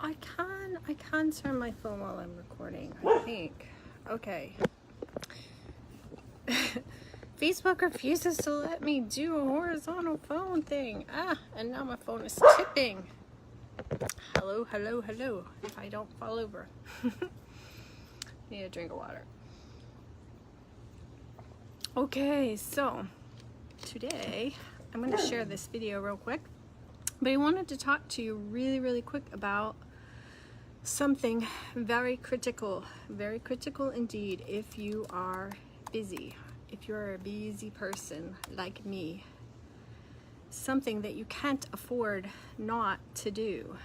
I can turn my phone while I'm recording, I think. Okay. Facebook refuses to let me do a horizontal phone thing. And now my phone is tipping. Hello, hello, hello. If I don't fall over. Need a drink of water. Okay, so today I'm going to share this video real quick. But I wanted to talk to you really quick about something very critical indeed if you are busy, if you're a busy person like me. Something that you can't afford not to do.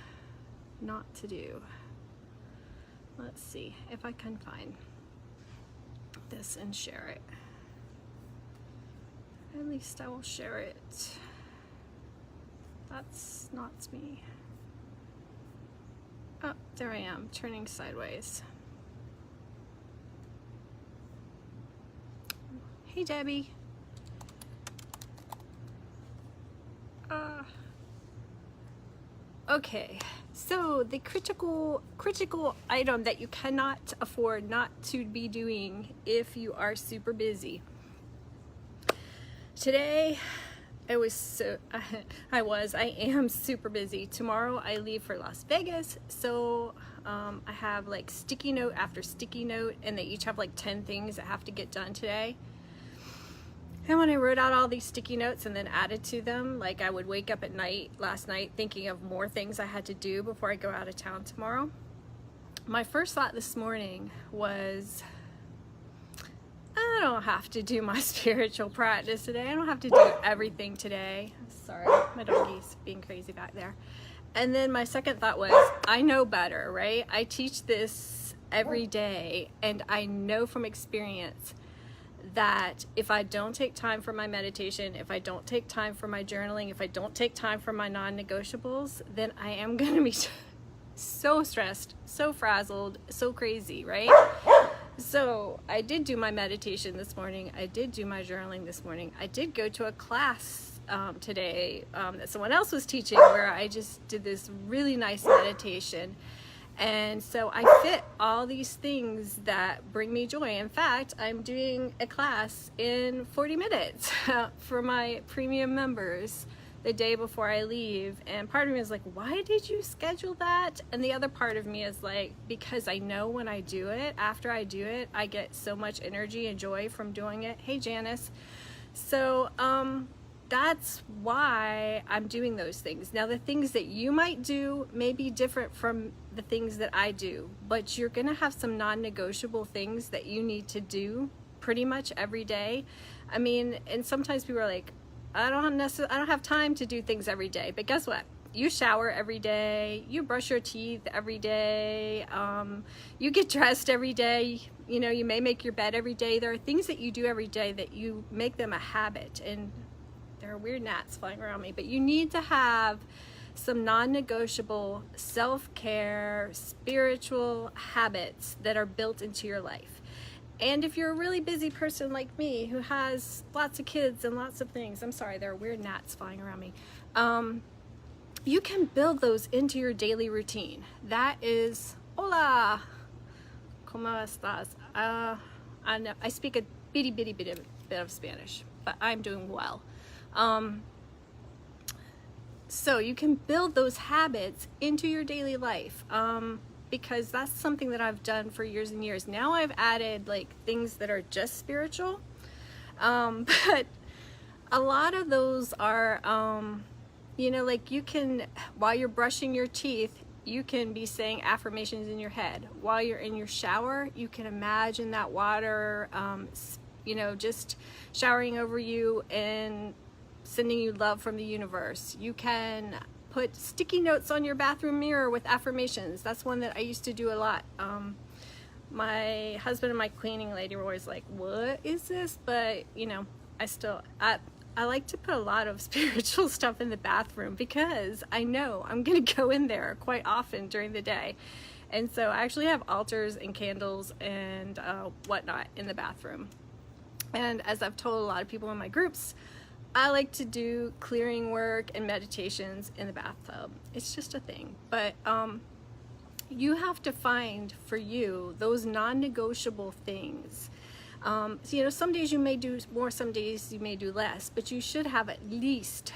Let's see if I can find this and share it. At least I will share it. That's not me. Oh, there I am, turning sideways. Hey, Debbie. Okay, so the critical item that you cannot afford not to be doing if you are super busy. Today, I am super busy. Tomorrow I leave for Las Vegas, so I have like sticky note after sticky note, and they each have like 10 things that have to get done today. And when I wrote out all these sticky notes and then added to them, like I would wake up at night, last night, thinking of more things I had to do before I go out of town tomorrow. My first thought this morning was, I don't have to do my spiritual practice today. I don't have to do everything today. Sorry, my doggy's being crazy back there. And then my second thought was, I know better, right? I teach this every day, and I know from experience that if I don't take time for my meditation, if I don't take time for my journaling, if I don't take time for my non-negotiables, then I am going to be so stressed, so frazzled, so crazy, right? So I did do my meditation this morning. I did do my journaling this morning. I did go to a class today that someone else was teaching, where I just did this really nice meditation. And so I fit all these things that bring me joy. In fact, I'm doing a class in 40 minutes for my premium members the day before I leave. And part of me is like, why did you schedule that? And the other part of me is like, because I know when I do it, after I do it, I get so much energy and joy from doing it. Hey, Janice. So that's why I'm doing those things. Now, the things that you might do may be different from the things that I do, but you're gonna have some non-negotiable things that you need to do pretty much every day. I mean, and sometimes people are like, I don't have time to do things every day. But guess what? You shower every day, you brush your teeth every day, you get dressed every day, you know, you may make your bed every day. There are things that you do every day that you make them a habit. And there are weird gnats flying around me, but you need to have some non-negotiable self-care, spiritual habits that are built into your life. And if you're a really busy person like me who has lots of kids and lots of things, I'm sorry, there are weird gnats flying around me. You can build those into your daily routine. That is, hola, ¿cómo estás? I know I speak a bitty bit of Spanish, but I'm doing well. So you can build those habits into your daily life, because that's something that I've done for years and years. Now I've added like things that are just spiritual, but a lot of those are, you know, like you can, while you're brushing your teeth, you can be saying affirmations in your head. While you're in your shower, you can imagine that water, you know, just showering over you and sending you love from the universe. You can put sticky notes on your bathroom mirror with affirmations. That's one that I used to do a lot. My husband and my cleaning lady were always like, what is this? But you know, I like to put a lot of spiritual stuff in the bathroom because I know I'm gonna go in there quite often during the day. And so I actually have altars and candles and whatnot in the bathroom. And as I've told a lot of people in my groups, I like to do clearing work and meditations in the bathtub. It's just a thing. But you have to find for you those non-negotiable things. So, you know, some days you may do more, some days you may do less, but you should have at least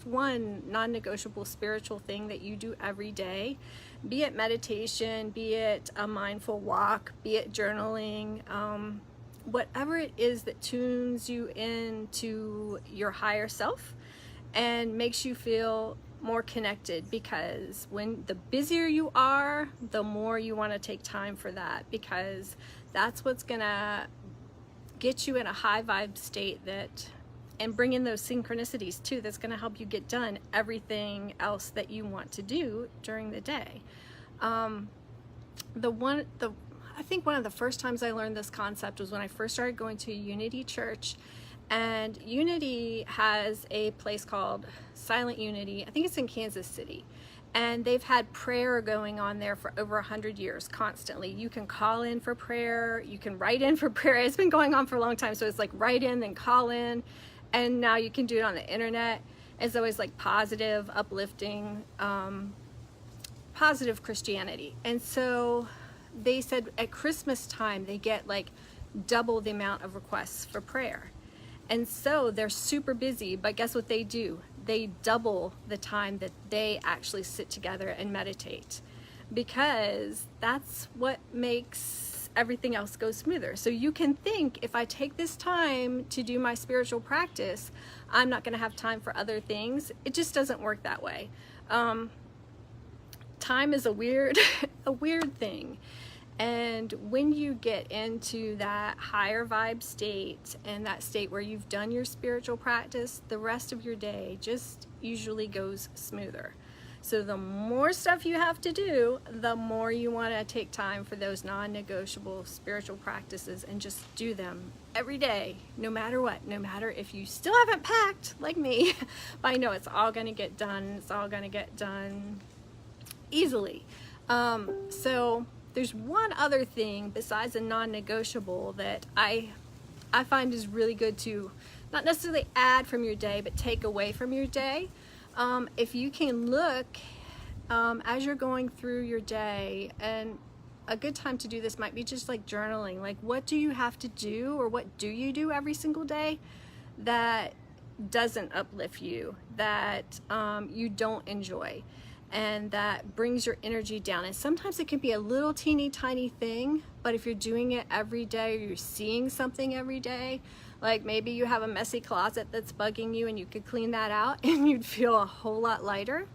one non-negotiable spiritual thing that you do every day, be it meditation, be it a mindful walk, be it journaling, whatever it is that tunes you into your higher self and makes you feel more connected, because when the busier you are, the more you want to take time for that, because that's what's gonna get you in a high vibe state, that and bring in those synchronicities too, that's going to help you get done everything else that you want to do during the day. I think one of the first times I learned this concept was when I first started going to Unity Church. And Unity has a place called Silent Unity. I think it's in Kansas City. And they've had prayer going on there for over 100 years, constantly. You can call in for prayer, you can write in for prayer. It's been going on for a long time, so it's like write in, then call in. And now you can do it on the internet. It's always like positive, uplifting, positive Christianity. And so they said at Christmas time, they get like double the amount of requests for prayer. And so they're super busy, but guess what they do? They double the time that they actually sit together and meditate, because that's what makes everything else go smoother. So you can think, if I take this time to do my spiritual practice, I'm not going to have time for other things. It just doesn't work that way. Time is a weird thing. And when you get into that higher vibe state, and that state where you've done your spiritual practice, the rest of your day just usually goes smoother. So the more stuff you have to do, the more you want to take time for those non-negotiable spiritual practices and just do them every day, no matter what. No matter if you still haven't packed like me, but I know it's all going to get done. It's all going to get done easily. So there's one other thing besides a non-negotiable that I find is really good to not necessarily add from your day, but take away from your day. If you can look as you're going through your day, and a good time to do this might be just like journaling, like what do you have to do, or what do you do every single day that doesn't uplift you, that you don't enjoy, and that brings your energy down. And sometimes it can be a little teeny tiny thing, but if you're doing it every day, or you're seeing something every day, like maybe you have a messy closet that's bugging you and you could clean that out and you'd feel a whole lot lighter.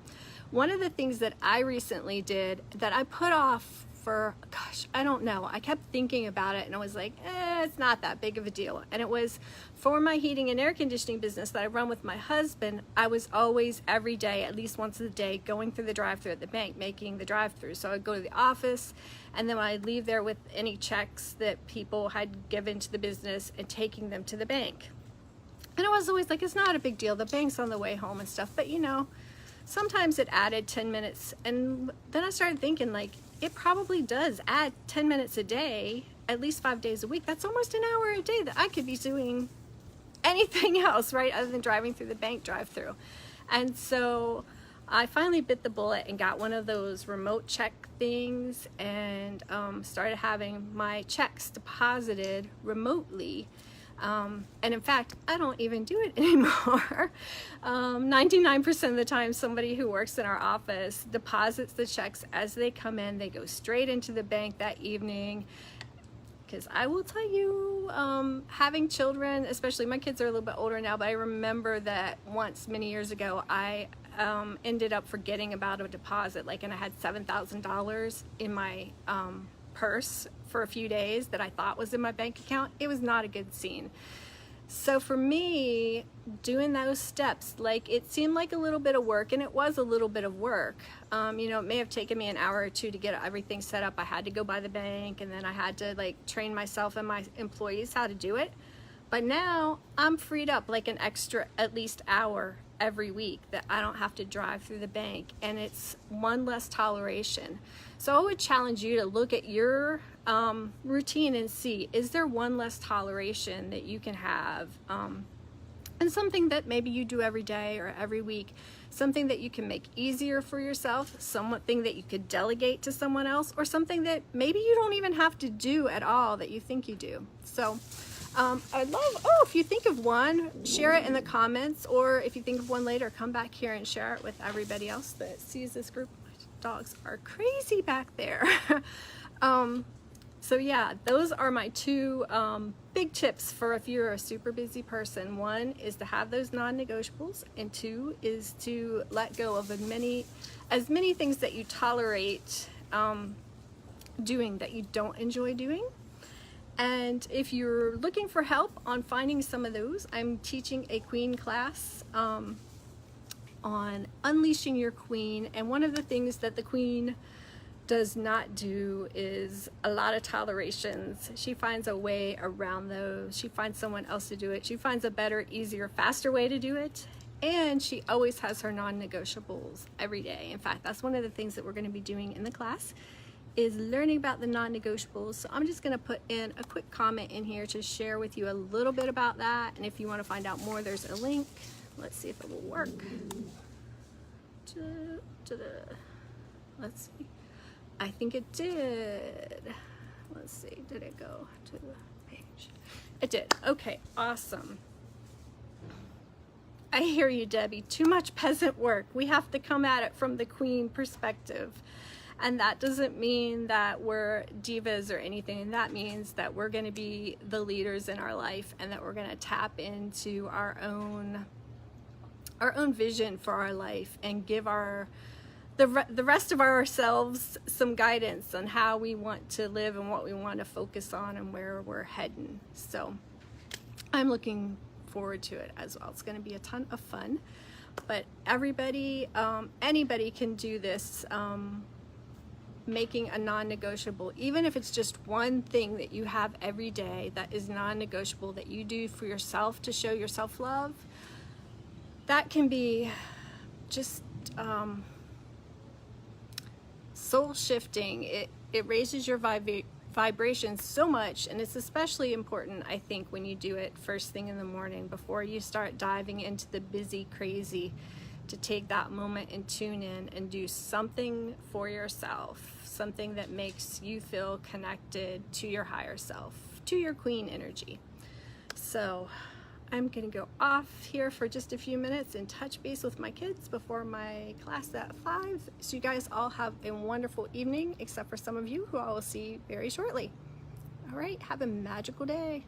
One of the things that I recently did that I put off for, gosh, I don't know. I kept thinking about it and I was like, it's not that big of a deal. And it was for my heating and air conditioning business that I run with my husband. I was always every day, at least once a day, going through the drive-thru at the bank, making the drive-thru. So I'd go to the office, and then I'd leave there with any checks that people had given to the business and taking them to the bank. And I was always like, it's not a big deal. The bank's on the way home and stuff. But you know, sometimes it added 10 minutes. And then I started thinking, like, it probably does add 10 minutes a day, at least 5 days a week. That's almost an hour a day that I could be doing anything else, right, other than driving through the bank drive-through. And so I finally bit the bullet and got one of those remote check things, and started having my checks deposited remotely. And in fact, I don't even do it anymore. 99% of the time, somebody who works in our office deposits the checks as they come in. They go straight into the bank that evening. Because I will tell you, having children, especially my kids are a little bit older now, but I remember that once many years ago, I ended up forgetting about a deposit, and I had $7,000 in my purse for a few days that I thought was in my bank account. It was not a good scene. So for me, doing those steps, it seemed like a little bit of work, and it was a little bit of work. You know, it may have taken me an hour or two to get everything set up. I had to go by the bank, and then I had to train myself and my employees how to do it. But now I'm freed up an extra at least hour every week that I don't have to drive through the bank, and it's one less toleration. So I would challenge you to look at your routine and see, is there one less toleration that you can have and something that maybe you do every day or every week, something that you can make easier for yourself, something that you could delegate to someone else, or something that maybe you don't even have to do at all that you think you do. So I'd love, if you think of one, share it in the comments, or if you think of one later, come back here and share it with everybody else that sees this group. My dogs are crazy back there. So yeah, those are my two big tips for if you're a super busy person. One is to have those non-negotiables, and two is to let go of as many things that you tolerate doing that you don't enjoy doing. And if you're looking for help on finding some of those, I'm teaching a queen class on unleashing your queen. And one of the things that the queen does not do is a lot of tolerations. She finds a way around those. She finds someone else to do it. She finds a better, easier, faster way to do it. And she always has her non-negotiables every day. In fact, that's one of the things that we're going to be doing in the class, is learning about the non-negotiables. So I'm just going to put in a quick comment in here to share with you a little bit about that. And if you want to find out more, there's a link. Let's see if it will work. Let's see. I think it did. Let's see, did it go to the page? It did. Okay, awesome. I hear you, Debbie. Too much peasant work. We have to come at it from the queen perspective. And that doesn't mean that we're divas or anything. That means that we're going to be the leaders in our life, and that we're going to tap into our own vision for our life, and give the rest of ourselves some guidance on how we want to live and what we want to focus on and where we're heading. So I'm looking forward to it as well. It's going to be a ton of fun. But everybody, anybody can do this, making a non-negotiable, even if it's just one thing that you have every day that is non-negotiable, that you do for yourself to show your self-love. That can be just soul shifting. It raises your vibration so much, and it's especially important, I think, when you do it first thing in the morning before you start diving into the busy crazy, to take that moment and tune in and do something for yourself, something that makes you feel connected to your higher self, to your queen energy. So I'm gonna go off here for just a few minutes and touch base with my kids before my class at 5. So you guys all have a wonderful evening, except for some of you who I will see very shortly. All right, have a magical day.